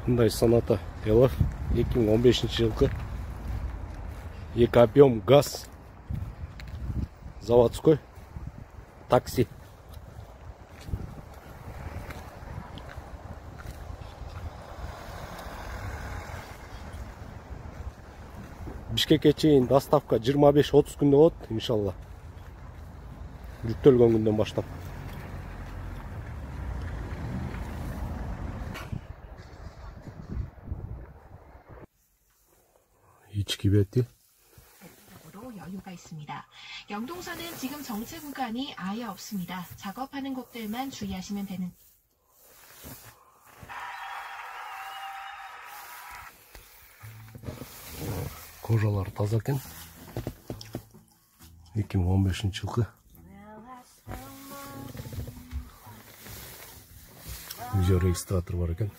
Hyundai Sonata Elf 2015 жылғы 2 объем газ заводской такси. Бишкекке чейин доставка 25-30 күндө болот, иншалла. Жүктөлгөн күндөн баштап. 이치기 베티. 여유가 있습니다. 영동선은 지금 정체 구간이 아예 없습니다. 작업하는 곳들만 주의하시면 되는. Кожалар таза екен. 2015 жылғы. Видеорегистратор бар екен.